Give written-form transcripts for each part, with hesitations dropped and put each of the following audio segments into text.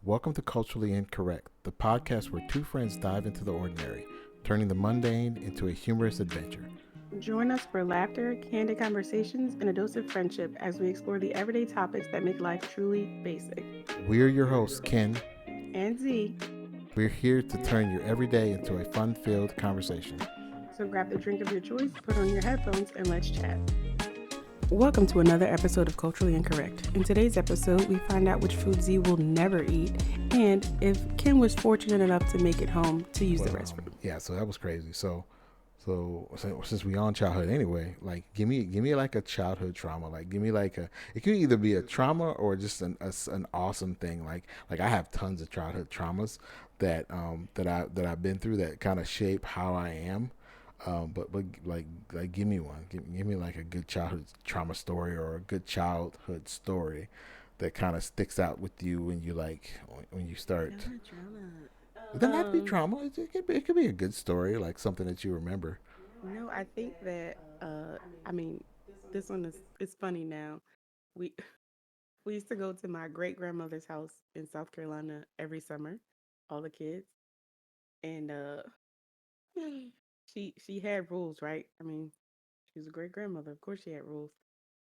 Welcome to Culturally Incorrect, the podcast where two friends dive into the ordinary, turning the mundane into a humorous adventure. Join us for laughter, candid conversations, and a dose of friendship as we explore the everyday topics that make life truly basic. We're your hosts, Ken. And Z, We're here to turn your everyday into a fun filled conversation. so grab the drink of your choice, put on your headphones, and let's chat. Welcome to another episode of Culturally Incorrect. In today's episode, we find out which food Z will never eat, and if Ken was fortunate enough to make it home to use the restroom. Yeah, so that was crazy. So since we on childhood anyway, like give me like a childhood trauma. Like give me like a it can either be a trauma or just an awesome thing. Like I have tons of childhood traumas that I've been through that kind of shape how I am. But like give me one. Give me like a good childhood trauma story or a good childhood story that kind of sticks out with you when you when you start. It doesn't have to be trauma. It could be a good story, like something that you remember. No, I think that I mean, this one is it's funny now. We we used to go to my great grandmother's house in South Carolina every summer, all the kids, and she had rules, right? I mean, she was a great grandmother, of course she had rules,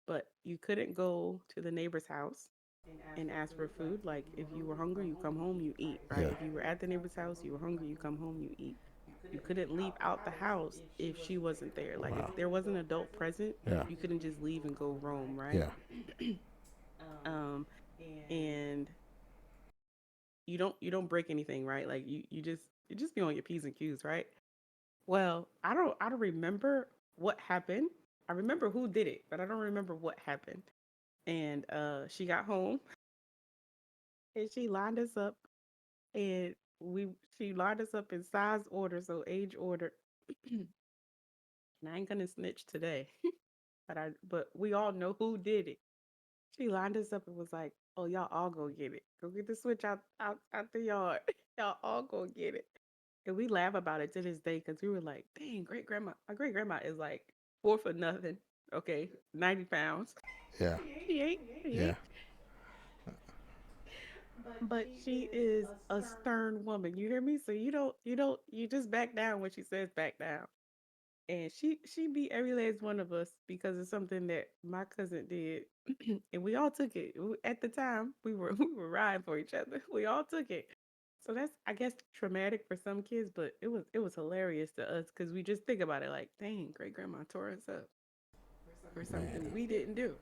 but you couldn't go to the neighbor's house and ask for food. Like if you were hungry, you come home, you eat, right? Yeah. If you were at the neighbor's house, you were hungry, you come home, you eat. You couldn't leave out the house if she wasn't there. Like if Wow. there was an adult present, Yeah. you couldn't just leave and go roam, right? Yeah. um, and you don't break anything, right? Like you just be on your p's and q's, right? Well, I don't remember what happened. I remember who did it, but I don't remember what happened. And she got home and she lined us up, and we she lined us up in size order, so age order. And I ain't gonna snitch today, but we all know who did it. She lined us up and was like, "Oh, y'all all go get it. Go get the switch out the yard. Y'all all go get it." And we laugh about it to this day because we were like, "Dang, great grandma! My great grandma is like 4 for nothing. Okay, 90 pounds. Yeah. She ain't. She Yeah. ain't. But she is a stern woman. You hear me? So you just back down when she says back down. And she beat every last one of us because of something that my cousin did, and we all took it. At the time, we were we were riding for each other. We all took it. So that's, I guess, traumatic for some kids, but it was hilarious to us because we just think about it like, dang, great grandma tore us up for something Man. we didn't do.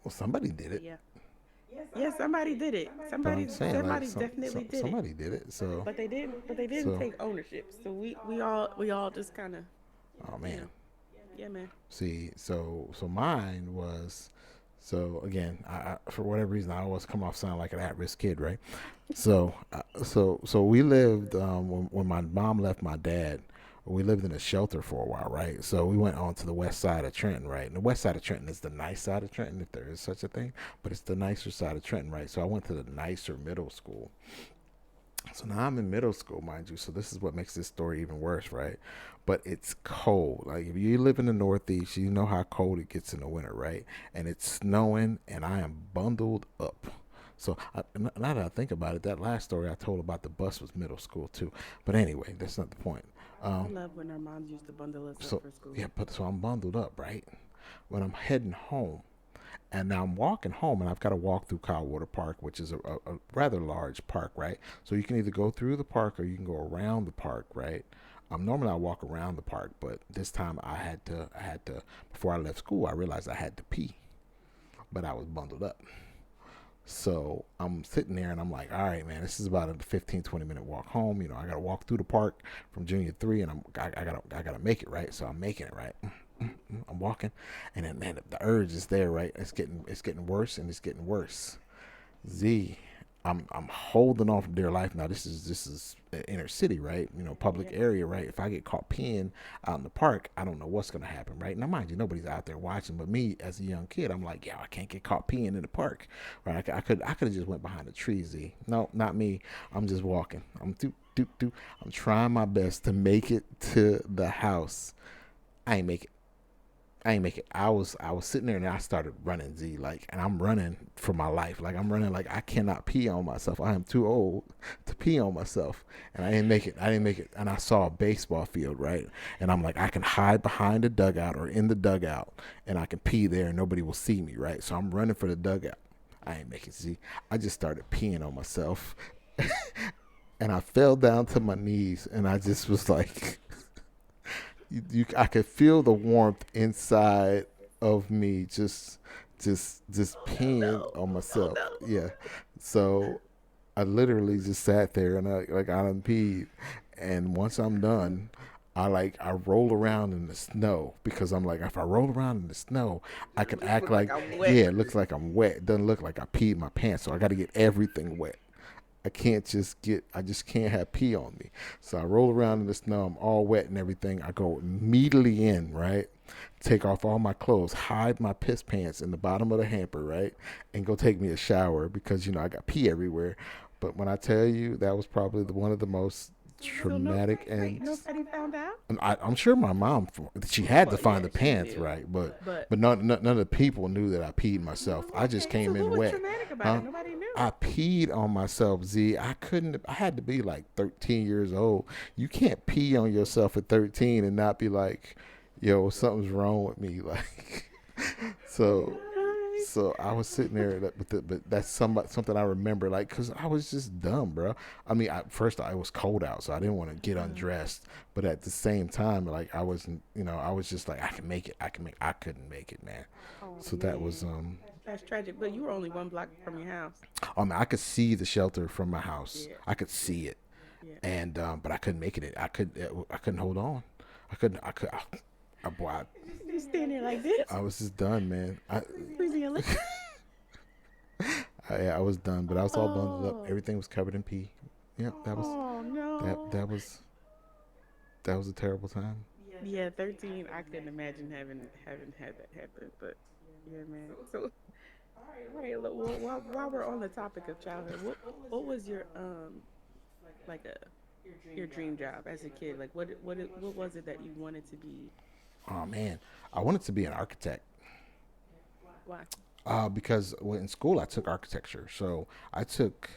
Well, somebody did But it. yeah, yeah, somebody did it. But I'm saying like Somebody definitely did it. somebody did it. So But they didn't so take ownership. So we all just kind of, oh you man. know, yeah, man. See, so mine was so again, I for whatever reason I always come off sounding like an at-risk kid, right? So we lived when my mom left my dad. We lived in a shelter for a while, right? So we went on to the west side of Trenton, right? And the west side of Trenton is the nice side of Trenton, if there is such a thing, but it's the nicer side of Trenton, right? So I went to the nicer middle school. So now I'm in middle school, mind you. So this is what makes this story even worse, right? But it's cold. Like if you live in the Northeast, you know how cold it gets in the winter, right? And it's snowing, and I am bundled up. So now that I think about it, that last story I told about the bus was middle school too. But anyway, that's not the point. I Um, love when our moms used to bundle us up so for school. yeah, but so I'm bundled up, right? When I'm heading home, and now I'm walking home, and I've got to walk through Cowwater Park, which is a rather large park, right? So you can either go through the park or you can go around the park, right? Normally I walk around the park, but this time I had to. Before I left school, I realized I had to pee, but I was bundled up. So I'm sitting there and I'm like, all right, man, this is about a 15, 20 minute walk home. I got to walk through the park from junior three, and I gotta make it, right? So I'm making it, right? I'm walking, and then man, the urge is there, right? It's getting worse, and it's getting worse. Z, I'm holding on for dear life now. This is inner city, right? Public area, right? If I get caught peeing out in the park, I don't know what's gonna happen, right? Now, mind you, nobody's out there watching, but me as a young kid, I'm like, yeah, I can't get caught peeing in the park, right? I could have just went behind the tree. Z, no, not me. I'm just walking. I'm doot doot doot. I'm trying my best to make it to the house. I ain't make it. I ain't make it. I was sitting there and I started running Z like, and I'm running for my life. Like I'm running like I cannot pee on myself. I am too old to pee on myself, and I didn't make it. I didn't make it. And I saw a baseball field, right? And I'm like, I can hide behind the dugout or in the dugout, and I can pee there, and nobody will see me, right? So I'm running for the dugout. I ain't make it. Z. I just started peeing on myself, and I fell down to my knees, and I just was like, I could feel the warmth inside of me just Oh peeing no! on Oh myself. no! Yeah. So I literally just sat there and I done peed, and once I'm done, I roll around in the snow because I'm like, if I roll around in the snow, I can It just act look like like, I'm wet. yeah, it looks like I'm wet. It doesn't look like I peed my pants, so I got to get everything wet. I just can't have pee on me. So I roll around in the snow, I'm all wet and everything. I go immediately in, right? Take off all my clothes, hide my piss pants in the bottom of the hamper, right? And go take me a shower because, I got pee everywhere. But when I tell you, that was probably one of the most So no, traumatic wait, and nobody found out. I'm sure my mom, she had to Well, find the yeah, she pants, knew, right? But but none of the people knew that I peed myself. I just okay. So came what in was wet, traumatic about huh? it? Nobody knew. I peed on myself, Z. I couldn't. I had to be like 13 years old. You can't pee on yourself at 13 and not be like, "Yo, something's wrong with me." Like, so Guys, so I was sitting there, but that's something I remember, like, cause I was just dumb, bro. I mean, first it was cold out, so I didn't want to get undressed. But at the same time, like I wasn't, I was just like, I can make it. I can make. I couldn't make it, man. oh So that was, man, that's tragic. But you were only 1 block from your house. I mean, I could see the shelter from my house. Yeah, I could see it, yeah. and but I couldn't make it. I couldn't hold on. I couldn't. I could. Boy, You stand there like this, I was just done, man. squeezing your lips. I was done, but I was all bundled up. Oh, Everything was covered in pee. Yep, oh that no. that was that was a terrible time. Yeah, 13. I couldn't imagine having had that happen. But yeah, man. So all right, look, well, while we're on the topic of childhood, what was your like a your dream job as a kid? Like what was it that you wanted to be? Oh man, I wanted to be an architect. Why? Because in school I took architecture. So I took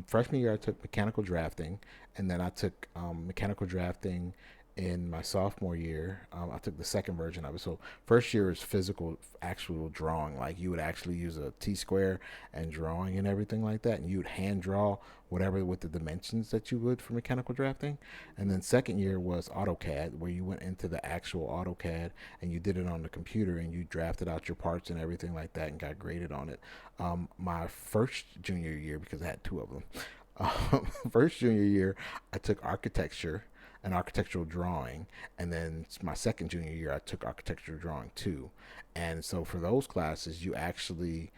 freshman year I took mechanical drafting, and then I took mechanical drafting in my sophomore year. I took the second version of it. So first year is physical, actual drawing. Like you would actually use a T square and drawing and everything like that, and you would hand draw whatever with the dimensions that you would for mechanical drafting. And then second year was AutoCAD, where you went into the actual AutoCAD and you did it on the computer and you drafted out your parts and everything like that and got graded on it. My first junior year, because I had two of them, first junior year, I took architecture and architectural drawing, and then my second junior year, I took architectural drawing too. And so for those classes, you actually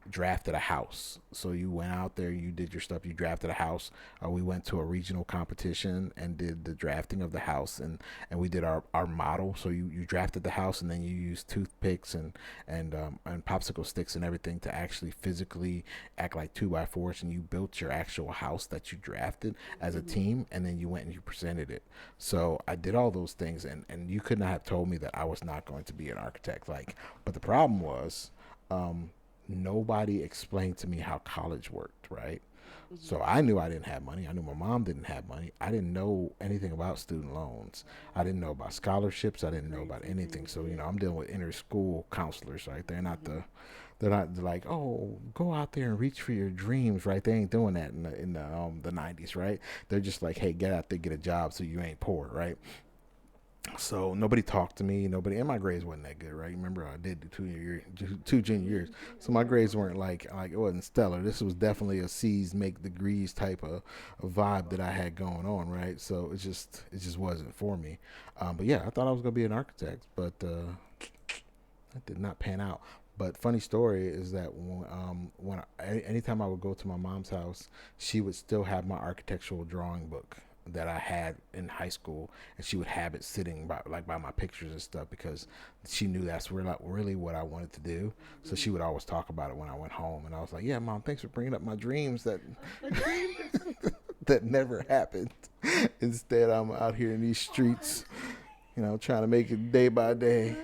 drafted a house. So you went out there, you did your stuff, you drafted a house. We went to a regional competition and did the drafting of the house, and we did our model. So you drafted the house, and then you used toothpicks and popsicle sticks and everything to actually physically act like two by fours, and you built your actual house that you drafted as a Mm-hmm. team, and then you went and you presented it. So I did all those things, and you could not have told me that I was not going to be an architect. Like, but the problem was, um, nobody explained to me how college worked, right? Mm-hmm. So I knew I didn't have money. I knew my mom didn't have money. I didn't know anything about student loans. I didn't know about scholarships. I didn't know about anything. So I'm dealing with inner school counselors, right? Mm-hmm. They're not like, oh, go out there and reach for your dreams, right? They ain't doing that in the 90s, right? They're just like, hey, get out there, get a job, so you ain't poor, right? So nobody talked to me. Nobody, and my grades wasn't that good, right? Remember, I did the two junior years, so my grades weren't like it wasn't stellar. This was definitely a C's make degrees type of vibe that I had going on, right? So it just wasn't for me. But yeah, I thought I was gonna be an architect, but that did not pan out. But funny story is that anytime I would go to my mom's house, she would still have my architectural drawing book that I had in high school, and she would have it sitting by my pictures and stuff because she knew that's really what I wanted to do. So she would always talk about it when I went home, and I was like, "Yeah, mom, thanks for bringing up my dreams A dream. that never happened. Instead, I'm out here in these streets, trying to make it day by day."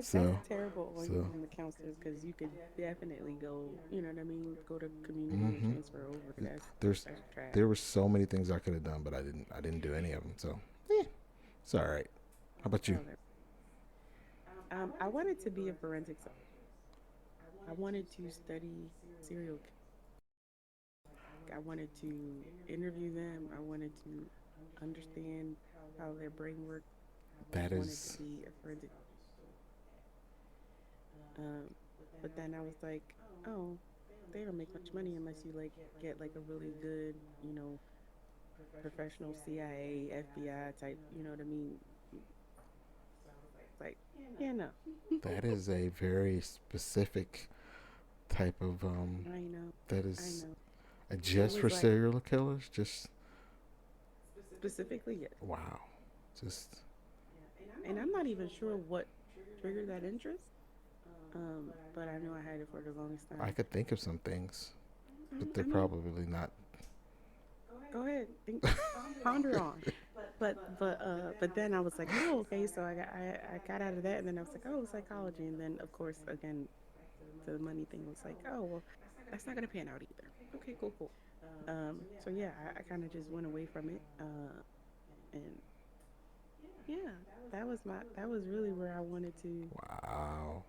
that's So, terrible when so, using the counselors because you could definitely go, you know what I mean, go to community and hmm transfer over. there's That's trash. there were so many things I could have done, but I didn't do any of them. So, it's all right. How about you? Oh, I wanted to be a forensic. I wanted to study serial. I wanted to interview them. I wanted to understand how their brain worked. That I wanted to is be a forensic. But then I was like, oh, they don't make much money unless you like get like a really good, you know, professional CIA, FBI type. You know what I mean? It's like, yeah, no, that is a very specific type of I know, that I is know. It just for was like serial killers. Just specifically yes, wow. Just and I'm not even sure what triggered that interest. But I knew I had it for the longest I time. could think of some things, but they're I mean, probably not. go ahead, think, ponder on. But then I was like, oh, okay. So I got out of that, and then I was like, oh, psychology, and then of course again the money thing was like, oh well, that's not gonna pan out either. Okay, cool, cool. So yeah, I kind of just went away from it. And yeah, that was really where I wanted to. Wow.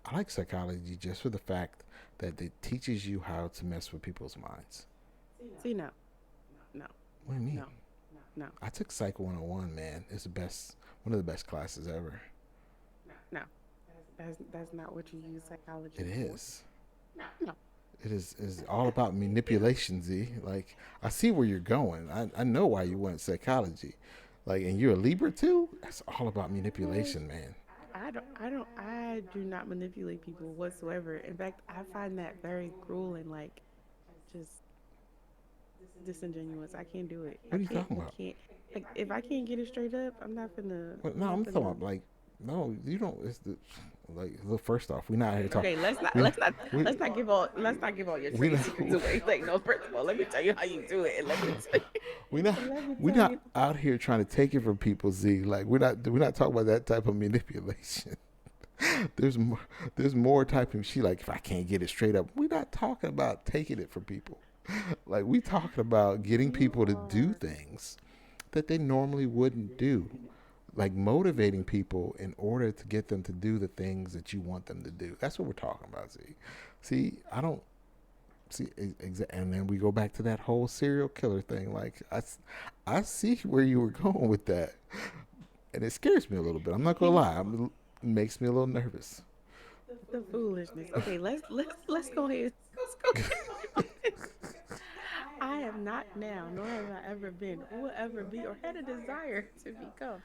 I like psychology just for the fact that it teaches you how to mess with people's minds. See, no, no, What do you mean? no, no, I took Psych 101, man. It's the best, one of the best classes ever. no. That's not what you use It psychology for. is. No. It is all about manipulation, Z. Like, I see where you're going. I know why you went psychology. Like, and you're a Libra too? That's all about manipulation, man. I do not manipulate people whatsoever. In fact, I find that very cruel and like just disingenuous. I can't do it. What are you talking I about? can't like if I can't get it straight up, What, I'm no, not I'm talking finna about like, no, you don't. It's the like. Look, first off, we're not here talking. Okay, We we let's not give all your we trade not secrets away. Like no, first of all, let me tell you how you do it and let me tell you we not and let me we tell not you. out here trying to take it from people. Z, like we're not talking about that type of manipulation. there's more there's more type of she like if I can't get it straight up. We're not talking about taking it from people. Like we talking about getting You people to do are things that they normally wouldn't do. Like motivating people in order to get them to do the things that you want them to do. That's what we're talking about. See, I don't see, and then we go back to that whole serial killer thing. Like I see where you were going with that, and it scares me a little bit. I'm not gonna lie. It makes me a little nervous. the foolishness. Okay, let's go ahead. Let's go ahead and be honest. I am not now, nor have I ever been, or will ever be, or had a desire to become.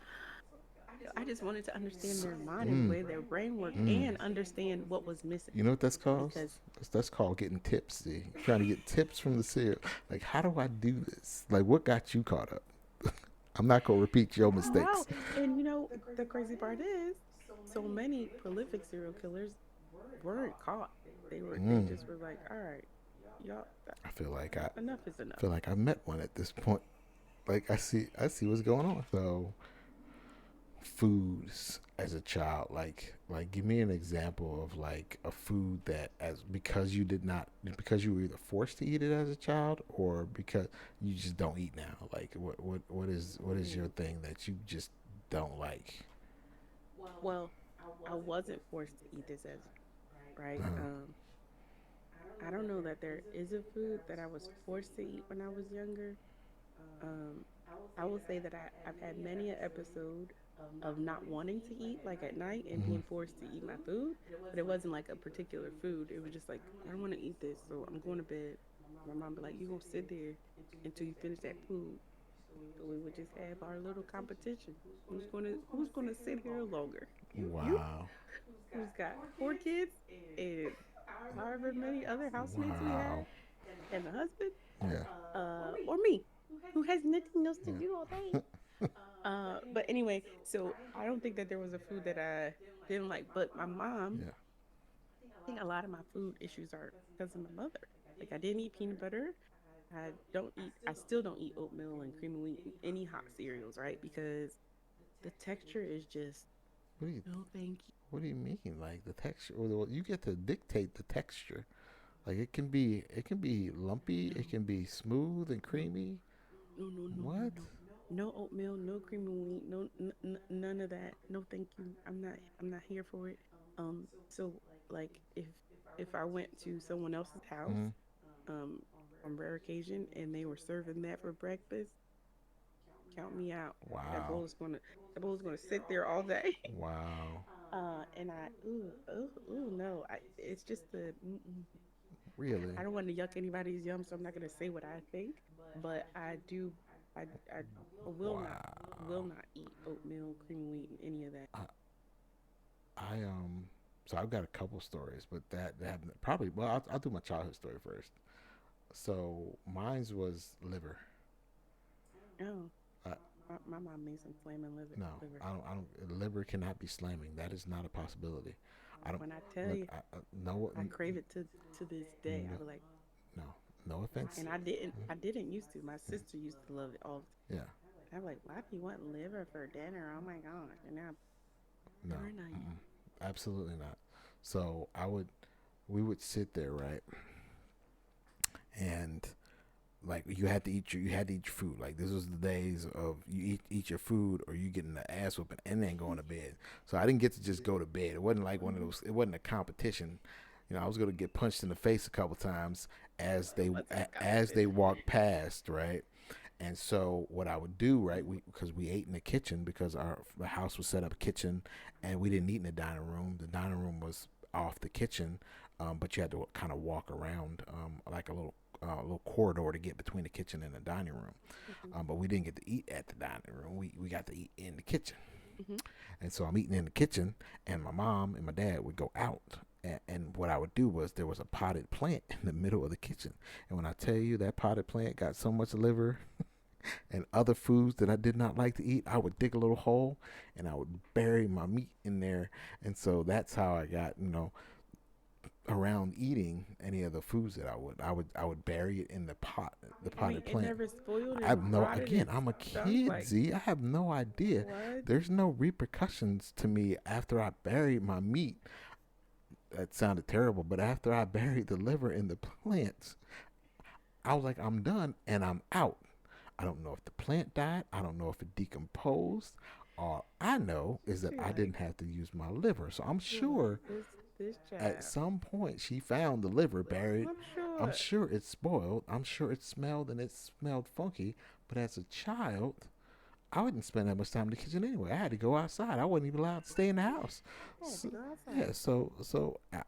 I just wanted to understand their mind and the Mm, way their brain worked mm. and understand what was missing. You know what that's called? Because That's called getting tips. See, trying to get tips from the serial. Like, how do I do this? Like, what got you caught up? I'm not gonna repeat your well, mistakes. and you know the crazy part is, so many prolific serial killers weren't caught. They Mm. just were like, all right, y'all, I feel like I enough is enough. feel like I've met one at this point. Like I see what's going on. So foods as a child, like give me an example of like a food that as because you did not because you were either forced to eat it as a child or because you just don't eat now. Like what is your Ooh. thing that you just don't like? Well, I wasn't forced to eat this as right. Uh, I don't know that there is a food that I was forced to eat when I was younger. Um, I will say that I've had many an episode of not wanting to eat, like at night, and mm-hmm. being forced to eat my food. But it wasn't like a particular food. It was just like, I don't want to eat this, so I'm going to bed. My mom be like, you going to sit there until you finish that food. So we would just have our little competition. Who's gonna sit here longer? You Wow, who's got four kids and however many other housemates we had, wow, and the husband, yeah, or me, who has nothing else to do all day. yeah. But anyway, so I don't think that there was a food that I didn't like. But my mom, Yeah. I think a lot of my food issues are because of my mother. Like I didn't eat peanut butter. I still don't eat oatmeal and cream of wheat and any hot cereals, right? Because the texture is just What do you No, thank What do you mean? Like the texture, or you get to dictate the texture. Like it can be you. lumpy, No, it can be smooth and no, creamy. no, no, no, no, What? no. No oatmeal, no cream of wheat, no none of that. No, thank you. I'm not here for it. So like if I went to someone else's house, Mm-hmm. um, on rare occasion, and they were serving that for breakfast, count me out. That Wow. bowl is gonna that bowl is gonna sit there all day. Wow. And ooh no, it's just the Really? I don't want to yuck anybody's yum, so I'm not gonna say what I think, but I will Wow. not eat oatmeal, cream of wheat, and any of that. I, I so I've got a couple stories, but that probably well I'll do my childhood story first. So mine's was liver. Oh, Uh, my mom made some flaming liver. no, Liver. I don't. Liver cannot be slamming. That is not a possibility. I don't When I tell look. you, No, I crave it to this day. I no, was like, no, no offense. and I didn't used to. My sister used to love it all. Yeah, I'm like, why do you want liver for dinner? Oh my gosh! And now no, liver night. mm-mm, absolutely not. So we would sit there, right, and like you had to eat your food. Like this was the days of you eat your food or you getting the ass whooping and then going to bed. So I didn't get to just go to bed. It wasn't like one of Mm-hmm. those. It wasn't a competition. I was gonna get punched in the face a couple times What's a as they competition? walked past, right? And so what I would do, right, because we ate in the kitchen because the house was set up a kitchen, and we didn't eat in the dining room. The dining room was off the kitchen, but you had to kind of walk around like a little corridor to get between the kitchen and the dining room. Mm-hmm. But we didn't get to eat at the dining room. We got to eat in the kitchen. Mm-hmm. And so I'm eating in the kitchen, and my mom and my dad would go out. And what I would do was there was a potted plant in the middle of the kitchen. And when I tell you that potted plant got so much liver and other foods that I did not like to eat, I would dig a little hole and I would bury my meat in there. And so that's how I got, around eating any of the foods that I would bury it in the I mean, potted it plant. never spoiled I have and no rotted again, and I'm a stuff. kid, Like Z. I have no idea. what? There's no repercussions to me after I buried my meat. That sounded terrible, but after I buried the liver in the plants, I was like, I'm done and I'm out. I don't know if the plant died. I don't know if it decomposed. All I know is that She I like didn't have to use my liver. So I'm she like sure this at child. some point she found the liver buried. I'm I'm sure. sure it spoiled. I'm sure it smelled and it smelled funky. But as a child, I wouldn't spend that much time in the kitchen anyway. I had to go outside. I wasn't even allowed to stay in the house. I had to So, go yeah, outside.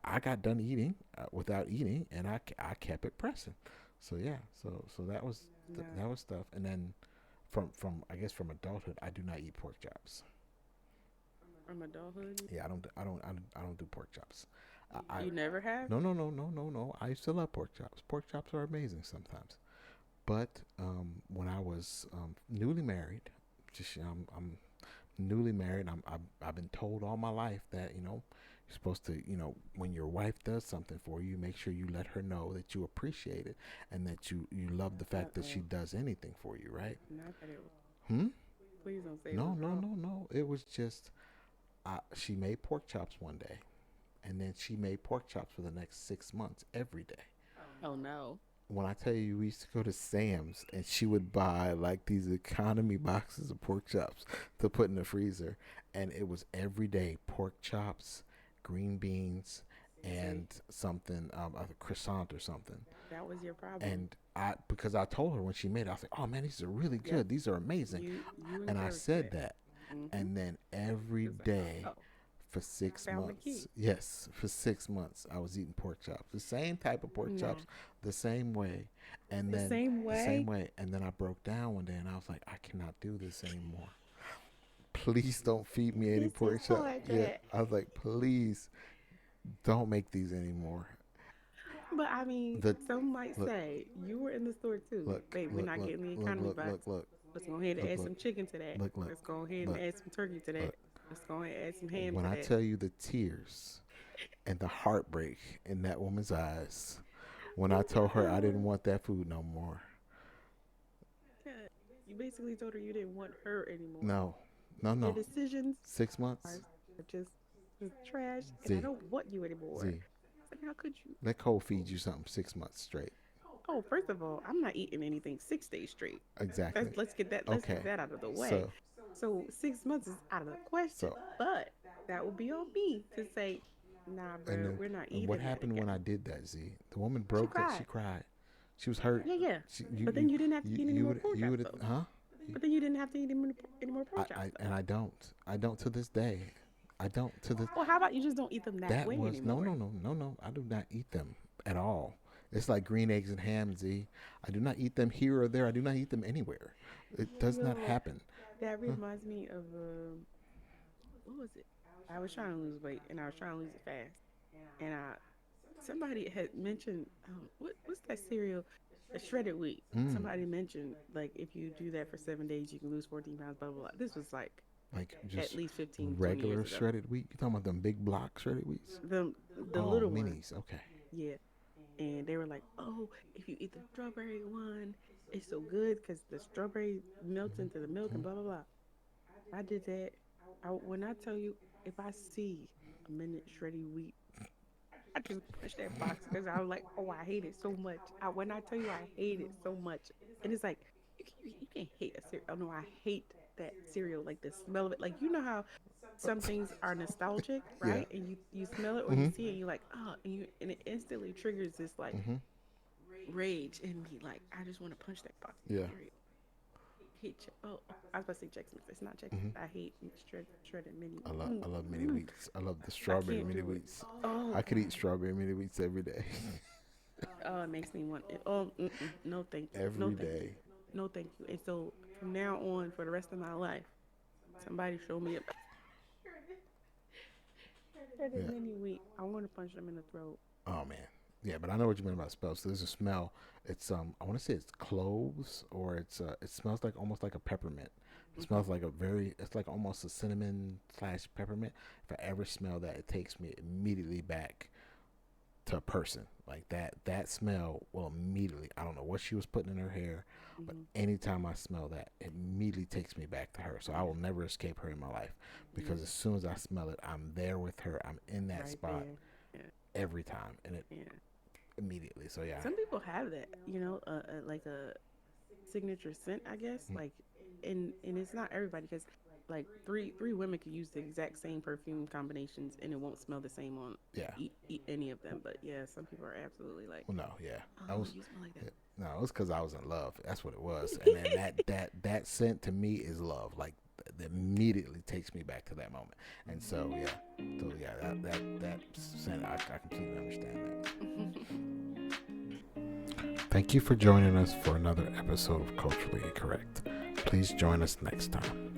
I got done eating without eating, and I kept it pressing. So yeah, so No, that was stuff. And then from I guess from adulthood, I do not eat pork chops. from adulthood, Yeah, I don't do pork chops. I you never have. no no no no no no. I used to love pork chops. Pork chops are amazing sometimes. But when I was newly married, just I'm newly married. I've been told all my life that you're supposed to when your wife does something for you, make sure you let her know that you appreciate it and that you love the Uh fact that she oh. does anything for you, right? Not that it was. Hmm. Please don't say it No was no wrong. no no. It was just she made pork chops one day, and then she made pork chops for the next 6 months every day. Oh no. When I tell you we used to go to Sam's and she would buy like these economy boxes of pork chops to put in the freezer, and it was every day pork chops, green beans, See, and something a croissant or something. that was your problem. And I because I told her when she made it, I was like, "Oh man, these are really Yep. good. These are amazing." You And I encouraged said it. that, Mm-hmm. and then every It's like, day oh, for I six found the months. key. Yes, for 6 months, I was eating pork chops, the same type of pork Nah, chops, the same way, and the then same the same way. way, and then I broke down one day, and I was like, I cannot do this anymore. Please don't feed me any This is pork chops. Yeah, poetry. I was like, please don't make these anymore. But I mean, The some might look, say you were in the store too. look, Babe, we're look, not look, getting the look, economy look, look, box. look, Let's go ahead and look, add look, some chicken to that. look, look, Let's go ahead and look, add some turkey to that. look. Let's go ahead and add some ham When to I that. tell you the tears and the heartbreak in that woman's eyes, when I told her I didn't want that food no more. Yeah. You basically told her you didn't want her anymore. No, no, Your no. decisions Six are months. just trash, and I Z, don't want you anymore. Z. It's like, how could you? Let Cole feed you something 6 months straight. Oh, first of all, I'm not eating anything 6 days straight. Exactly. Let's get Okay. that out of the way. So, So 6 months is out of the question. so, But that would be on me to say, nah, and bro, then we're not and what eating that happened when I again. did that, Z? The woman She broke that. She cried. cried. She was hurt. Yeah, yeah. She, But then you didn't have to eat any more pork you chops would, though. huh? But then you didn't have to eat any more pork chops though. And I don't. I don't to this day. I don't to this. Well, how about you just don't eat them that That way was no, anymore? no, no, no, no. I do not eat them at all. It's like green eggs and ham, Z. I do not eat them here or there. I do not eat them anywhere. It does not Yo, happen. that Huh? reminds me of what was it? I was trying to lose weight and I was trying to lose it fast. And I somebody had mentioned what's that cereal? A shredded wheat. Mm. Somebody mentioned like if you do that for 7 days, you can lose 14 pounds. Blah blah blah. This was like Like at just least 15, 20 regular years ago. shredded wheat. You talking about them big block shredded wheats? The the Oh, little ones, minis. Okay. yeah. And they were like, oh, if you eat the strawberry one, it's so good because the strawberry melts into the milk and Hmm. blah blah blah. I did that. When I tell you, if I see a minute shredded wheat, I just push that box because I was like, oh, I hate it so much. When I tell you I hate it so much, and it's like you can't hate a cereal. Oh no, I hate that cereal. Like the smell of it. Like you know how some things are nostalgic, Yeah. right? And you smell it or you Hmm. see it, and you're like, oh, and it instantly triggers this like Hmm. rage in me. Like I just want to punch that box of Yeah. cereal. Hate I was about to say Chex Mix. It's not Chex Hmm. Mix. I hate shredded mini. I love mini Mm. wheats. I love the I strawberry can't mini do it. wheats. Oh, I could eat strawberry mini wheats every day. oh, it makes me want it. Oh, no, thank you. No, Every thank you. day. No, thank you. And so from now on, for the rest of my life, somebody show me a shredded Yeah. mini wheat. I want to punch them in the throat. Oh man. Yeah, but I know what you mean about smells. So there's a smell. It's I want to say it's cloves or it's it smells like almost like a peppermint. It Hmm. smells like it's like almost a cinnamon slash peppermint. If I ever smell that, it takes me immediately back to a person. Like that smell will immediately, I don't know what she was putting in her hair, but Hmm. anytime I smell that, it immediately takes me back to her. So I will never escape her in my life Yeah, because as soon as I smell it, I'm there with her. I'm in that right spot there. Yeah, every time, and it yeah. immediately. So yeah. Some people have that, like a signature scent, I guess. Mm. Like, and it's not everybody because like three women could use the exact same perfume combinations and it won't smell the same on Yeah. any of them. But yeah, some people are absolutely like, Well, no, yeah. I oh, was you smell like no, it was because I was in love. That's what it was. And then that scent to me is love. Like that immediately takes me back to that moment. And so yeah, that scent, I completely understand that. that. Thank you for joining us for another episode of Culturally Incorrect. Please join us next time.